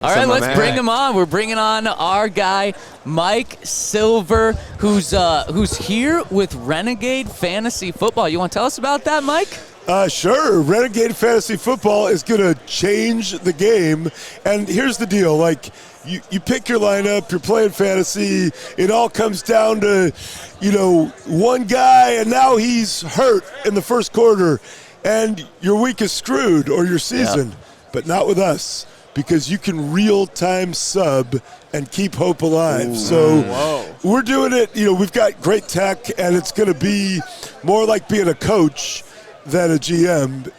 All right, let's bring him on. We're bringing on our guy, Mike Silver, who's here with Renegade Fantasy Football. You want to tell us about that, Mike? Sure. Renegade Fantasy Football is going to change the game. And here's the deal. Like, you pick your lineup, you're playing fantasy. It all comes down to, one guy, and now he's hurt in the first quarter. And your week is screwed, or your season. Yep. But not with us, because you can real-time sub and keep hope alive. Ooh. So we're doing it. We've got great tech, and it's going to be more like being a coach than a GM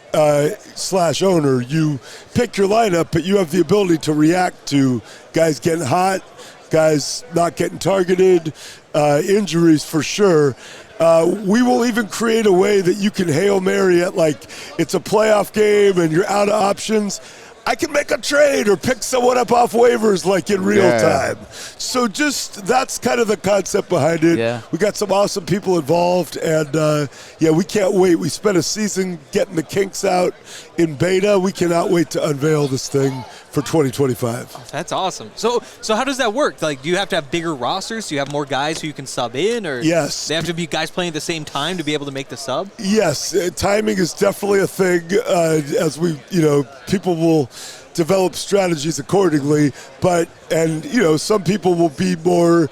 / owner. You pick your lineup, but you have the ability to react to guys getting hot, guys not getting targeted, injuries for sure. We will even create a way that you can Hail Mary it like it's a playoff game and you're out of options. I can make a trade or pick someone up off waivers like in real time. So that's kind of the concept behind it. Yeah. We got some awesome people involved, and we can't wait. We spent a season getting the kinks out in beta. We cannot wait to unveil this thing for 2025. Oh, that's awesome. So how does that work? Like, do you have to have bigger rosters? Do you have more guys who you can sub in? Or yes. They have to be guys playing at the same time to be able to make the sub? Yes. Timing is definitely a thing as we, people will develop strategies accordingly. Some people will be more,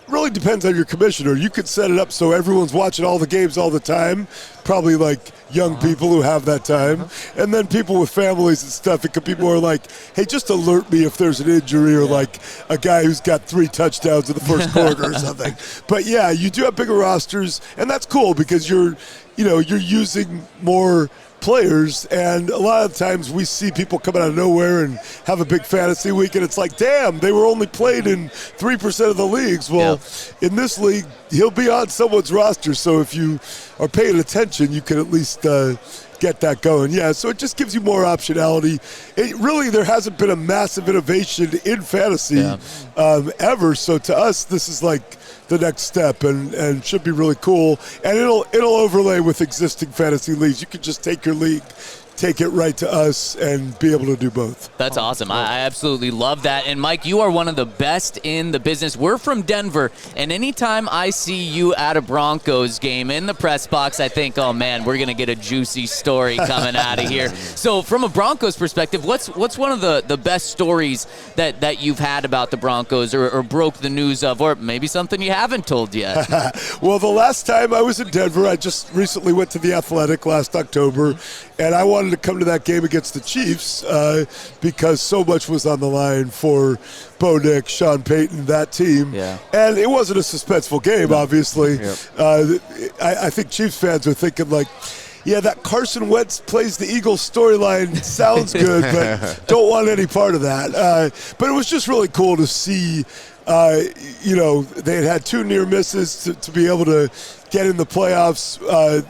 really depends on your commissioner. You could set it up so everyone's watching all the games all the time, probably like young people who have that time. And then people with families and stuff, it could be more like, hey, just alert me if there's an injury or like a guy who's got 3 touchdowns in the first quarter or something. But yeah, you do have bigger rosters, and that's cool because you're using more players, and a lot of times we see people coming out of nowhere and have a big fantasy week, and it's like, damn, they were only played in 3% of the leagues. Well, in this league, he'll be on someone's roster, so if you are paying attention, you can at least get that going. Yeah, so it just gives you more optionality. There hasn't been a massive innovation in fantasy ever, so to us, this is like the next step and should be really cool. And it'll overlay with existing fantasy leagues. You can just take your league, take it right to us, and be able to do both. That's awesome. I absolutely love that. And, Mike, you are one of the best in the business. We're from Denver, and anytime I see you at a Broncos game in the press box, I think, oh, man, we're going to get a juicy story coming out of here. So from a Broncos perspective, what's one of the best stories that you've had about the Broncos or broke the news of, or maybe something you haven't told yet? Well, the last time I was in Denver, I just recently went to the Athletic last October, and I wanted to come to that game against the Chiefs because so much was on the line for Bo Nix, Sean Payton, that team. Yeah. And it wasn't a suspenseful game, obviously. Yep. I think Chiefs fans are thinking like, yeah, that Carson Wentz plays the Eagles storyline sounds good, but don't want any part of that. But it was just really cool to see, they had 2 near misses to be able to get in the playoffs.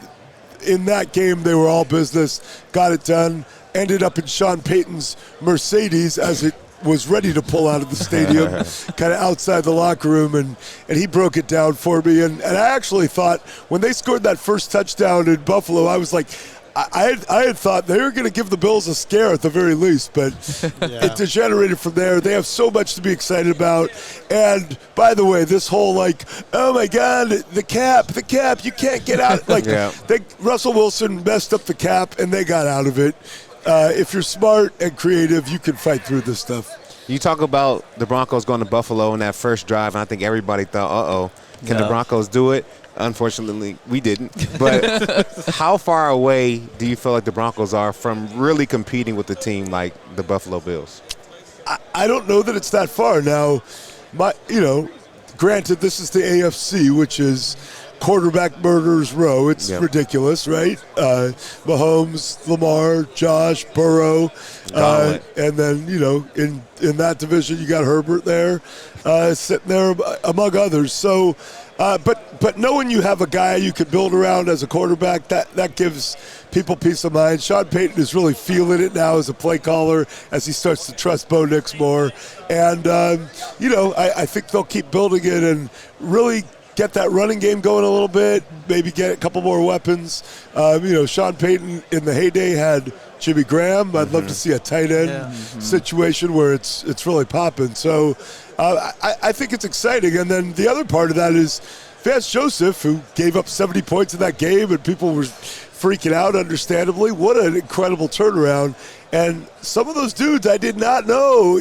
In that game, they were all business, got it done, ended up in Sean Payton's Mercedes as it was ready to pull out of the stadium, kind of outside the locker room, and he broke it down for me. And I actually thought when they scored that first touchdown in Buffalo, I was like, I had thought they were going to give the Bills a scare at the very least, but it degenerated from there. They have so much to be excited about. And, by the way, this whole, like, oh, my God, the cap, you can't get out. Like, Russell Wilson messed up the cap, and they got out of it. If you're smart and creative, you can fight through this stuff. You talk about the Broncos going to Buffalo in that first drive, and I think everybody thought, can the Broncos do it? Unfortunately, we didn't. But how far away do you feel like the Broncos are from really competing with a team like the Buffalo Bills? I don't know that it's that far. Now, granted, this is the AFC, which is quarterback murderers row. It's ridiculous, right? Mahomes, Lamar, Josh, Burrow. And then, in that division, you got Herbert there sitting there among others. So, but knowing you have a guy you can build around as a quarterback, that gives people peace of mind. Sean Payton is really feeling it now as a play caller as he starts to trust Bo Nix more. And, I think they'll keep building it and really get that running game going a little bit, maybe get a couple more weapons. Sean Payton in the heyday had Jimmy Graham. I'd love to see a tight end situation where it's really popping. So I think it's exciting. And then the other part of that is Vance Joseph, who gave up 70 points in that game, and people were freaking out, understandably. What an incredible turnaround. And some of those dudes I did not know,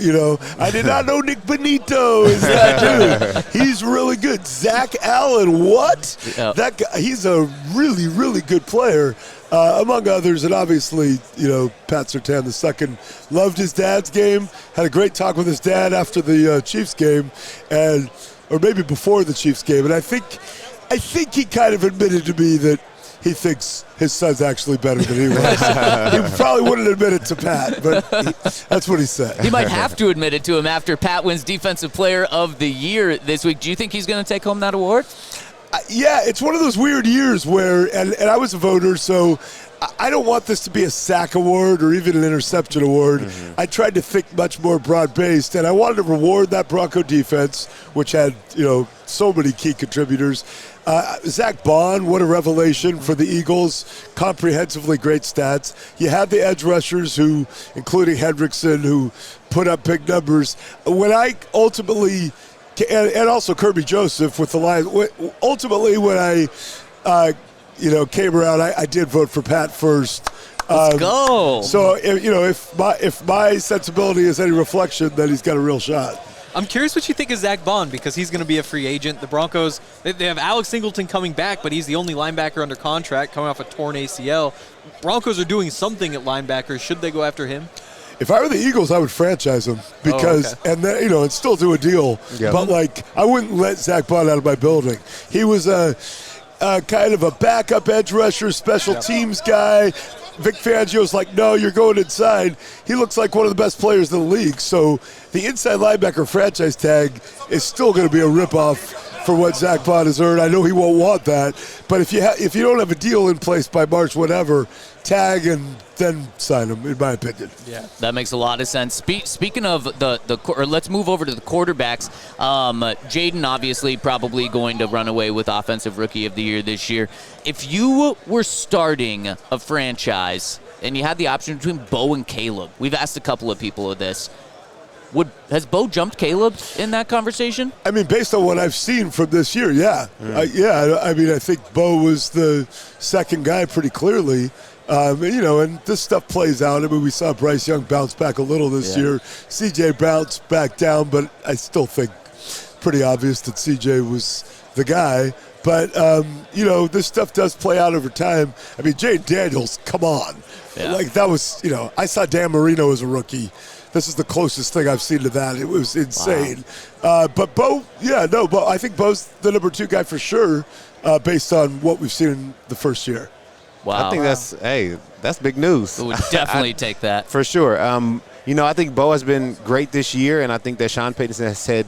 I did not know Nick Benito is that dude. He's really good. Zach Allen, what? Yep. That guy, he's a really, really good player, among others. And obviously, Pat Surtain II loved his dad's game, had a great talk with his dad after the Chiefs game, or maybe before the Chiefs game. And I think he kind of admitted to me that he thinks his son's actually better than he was. He probably wouldn't admit it to Pat, but that's what he said. He might have to admit it to him after Pat wins Defensive Player of the Year this week. Do you think he's going to take home that award? Yeah, it's one of those weird years where, and I was a voter, so I don't want this to be a sack award or even an interception award. I tried to think much more broad-based, and I wanted to reward that Bronco defense, which had, so many key contributors. Zach Bond, what a revelation for the Eagles. Comprehensively great stats. You had the edge rushers who, including Hendrickson, who put up big numbers. When I ultimately, and also Kirby Joseph with the Lions, ultimately when I came around, I did vote for Pat first. Let's go. So, if my sensibility is any reflection, then he's got a real shot. I'm curious what you think of Zach Bond, because he's going to be a free agent. The Broncos, they have Alex Singleton coming back, but he's the only linebacker under contract coming off a torn ACL. Broncos are doing something at linebacker. Should they go after him? If I were the Eagles, I would franchise him because, and then, and still do a deal. Yeah. But, I wouldn't let Zach Bond out of my building. He was a kind of a backup edge rusher, special teams guy. Vic Fangio's like, no, you're going inside. He looks like one of the best players in the league. So the inside linebacker franchise tag is still going to be a ripoff for what Zach Bond has earned. I know he won't want that. But if you don't have a deal in place by March, whatever, tag and then sign him, in my opinion. Yeah, that makes a lot of sense. Speaking of let's move over to the quarterbacks. Jaden obviously probably going to run away with Offensive Rookie of the Year this year. If you were starting a franchise and you had the option between Bo and Caleb, we've asked a couple of people of this. Has Bo jumped Caleb in that conversation? I mean, based on what I've seen from this year, yeah. I think Bo was the second guy pretty clearly. And this stuff plays out. I mean, we saw Bryce Young bounce back a little this year. CJ bounced back down, but I still think pretty obvious that CJ was the guy. But, this stuff does play out over time. I mean, Jay Daniels, come on. Yeah. That was, I saw Dan Marino as a rookie. This is the closest thing I've seen to that. It was insane. Wow. But Bo, I think Bo's the number 2 guy for sure, based on what we've seen in the first year. Wow. I think that's big news. We would definitely take that. For sure. I think Bo has been great this year, and I think that Sean Payton has said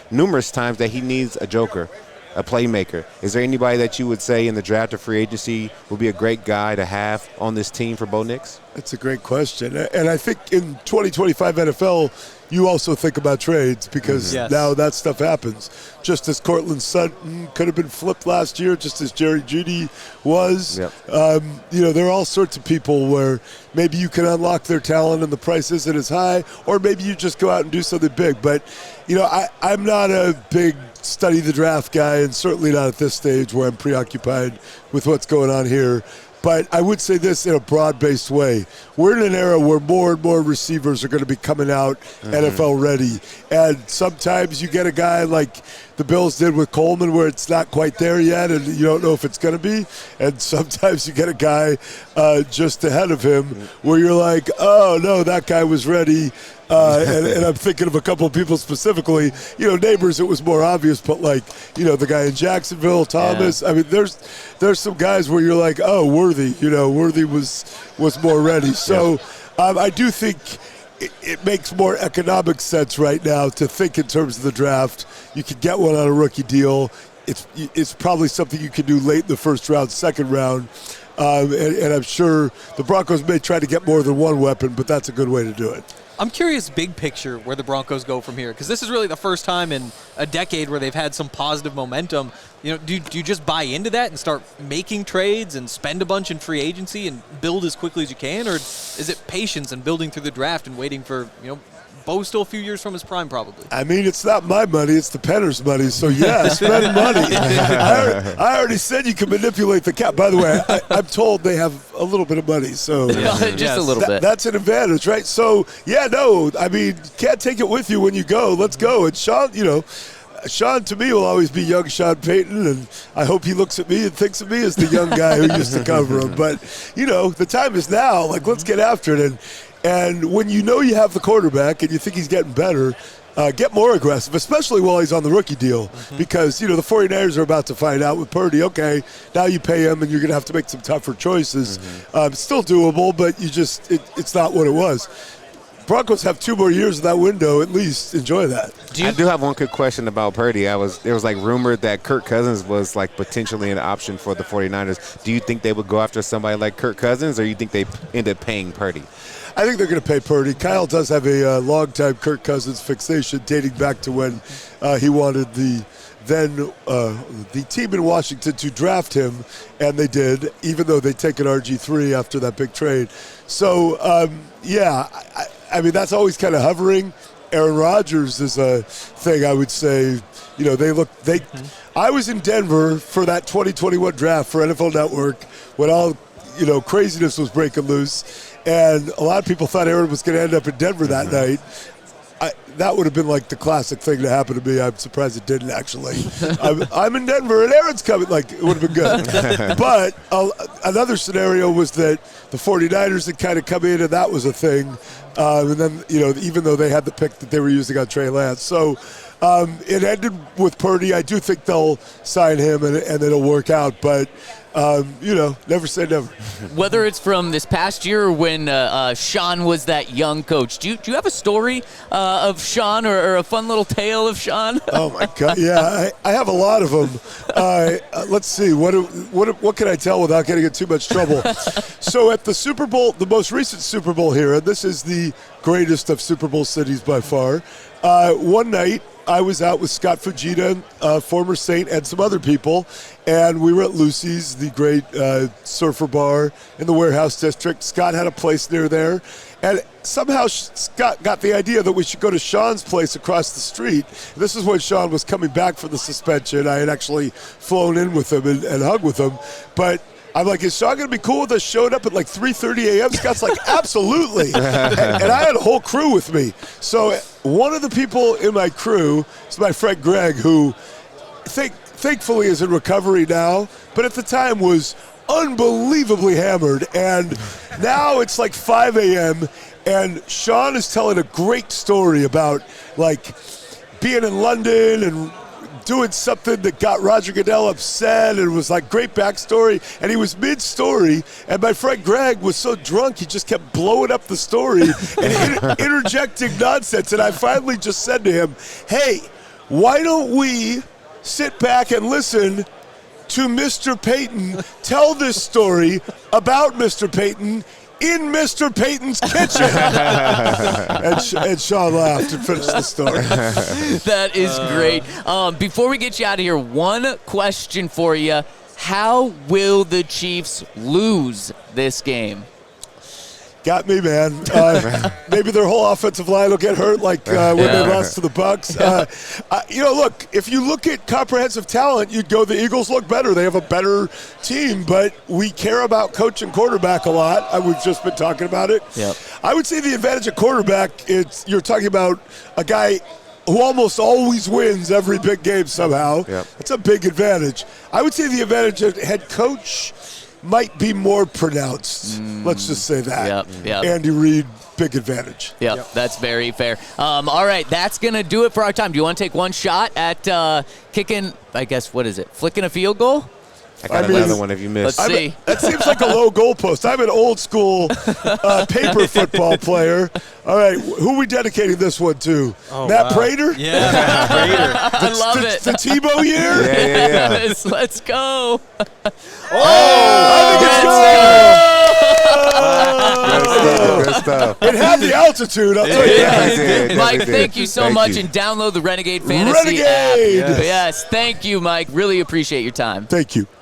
numerous times that he needs a joker, a playmaker. Is there anybody that you would say in the draft or free agency would be a great guy to have on this team for Bo Nix? That's a great question. And I think in 2025 NFL, you also think about trades because now that stuff happens. Just as Cortland Sutton could have been flipped last year, just as Jerry Jeudy was. Yep. There are all sorts of people where maybe you can unlock their talent and the price isn't as high, or maybe you just go out and do something big. But, I'm not a big study the draft guy, and certainly not at this stage where I'm preoccupied with what's going on here. But I would say this in a broad-based way. We're in an era where more and more receivers are going to be coming out NFL ready. And sometimes you get a guy like the Bills did with Coleman where it's not quite there yet and you don't know if it's going to be. And sometimes you get a guy just ahead of him where you're like, oh, no, that guy was ready. And I'm thinking of a couple of people specifically. Neighbors, it was more obvious, but the guy in Jacksonville, Thomas. Yeah. I mean, there's some guys where you're like, oh, Worthy. Worthy was more ready. So I do think it makes more economic sense right now to think in terms of the draft. You could get one on a rookie deal. It's probably something you can do late in the first round, second round. And I'm sure the Broncos may try to get more than one weapon, but that's a good way to do it. I'm curious, big picture, where the Broncos go from here, because this is really the first time in a decade where they've had some positive momentum. You know, do you just buy into that and start making trades and spend a bunch in free agency and build as quickly as you can, or is it patience and building through the draft and waiting for, Bo's still a few years from his prime, probably? I mean, it's not my money; it's the Penner's money. So yeah, spend money. I already said you can manipulate the cap. By the way, I'm told they have a little bit of money, so just a little bit. That's an advantage, right? So yeah, no, I mean, can't take it with you when you go. Let's go. And Sean, Sean to me will always be young Sean Payton, and I hope he looks at me and thinks of me as the young guy who used to cover him. But the time is now. Like, let's get after it. And when you have the quarterback and you think he's getting better, get more aggressive, especially while he's on the rookie deal. Because, the 49ers are about to find out with Purdy, okay, now you pay him and you're going to have to make some tougher choices. Still doable, but it's not what it was. Broncos have 2 more years of that window, at least. Enjoy that. I do have one quick question about Purdy. There was rumored that Kirk Cousins was potentially an option for the 49ers. Do you think they would go after somebody like Kirk Cousins, or you think they end up paying Purdy? I think they're going to pay Purdy. Kyle does have a long-time Kirk Cousins fixation dating back to when he wanted the team in Washington to draft him, and they did, even though they taken RG3 after that big trade. So, I mean, that's always kind of hovering. Aaron Rodgers is a thing, I would say. I was in Denver for that 2021 draft for NFL Network when all, craziness was breaking loose. And a lot of people thought Aaron was going to end up in Denver that night. That would have been like the classic thing to happen to me. I'm surprised it didn't, actually. I'm in Denver, and Aaron's coming. It would have been good. But another scenario was that the 49ers had kind of come in, and that was a thing. And then, even though they had the pick that they were using on Trey Lance. So it ended with Purdy. I do think they'll sign him, and it'll work out. But never say never. Whether it's from this past year or when Sean was that young coach, do you have a story of Sean or a fun little tale of Sean? Oh my God, yeah, I have a lot of them. Let's see, what can I tell without getting in too much trouble? So at the Super Bowl, the most recent Super Bowl here, and this is the greatest of Super Bowl cities by far. One night, I was out with Scott Fujita, former Saint, and some other people, and we were at Lucy's, the great surfer bar in the Warehouse District. Scott had a place near there, and somehow Scott got the idea that we should go to Sean's place across the street. This is when Sean was coming back from the suspension. I had actually flown in with him and hugged with him, but I'm like, is Sean going to be cool with us showing up at 3:30 a.m.? Scott's like, absolutely. And I had a whole crew with me. So one of the people in my crew is my friend Greg, who thankfully is in recovery now, but at the time was unbelievably hammered. And now it's 5 a.m., and Sean is telling a great story about, being in London and doing something that got Roger Goodell upset, and it was great backstory, and he was mid-story, and my friend Greg was so drunk he just kept blowing up the story and interjecting nonsense, and I finally just said to him, hey, why don't we sit back and listen to Mr. Payton tell this story about Mr. Payton in Mr. Payton's kitchen. and Sean laughed and finished the story. That is great. Before we get you out of here, one question for you. How will the Chiefs lose this game? Got me, man. Maybe their whole offensive line will get hurt when they lost to the Bucs. Look, if you look at comprehensive talent, you'd go the Eagles look better. They have a better team, but we care about coach and quarterback a lot. We've just been talking about it. Yep. I would say the advantage of quarterback, you're talking about a guy who almost always wins every big game somehow. Yep. That's a big advantage. I would say the advantage of head coach might be more pronounced. Let's just say that. Yep. Andy Reid, big advantage. Yep, that's very fair. All right, that's going to do it for our time. Do you want to take one shot at kicking, flicking a field goal? I got another one if you missed. Let's see. That seems like a low goalpost. I'm an old school paper football player. All right, who are we dedicating this one to? Matt Prater? Yeah, Matt Prater. I love it. The Tebow year? Yeah. Let's go. I think it's good. altitude. I'll tell you that. did. Mike, Definitely thank did. you so Thank much, you. and download the Renegade Fantasy Renegade! app. Yes. Yes, thank you, Mike. Really appreciate your time. Thank you.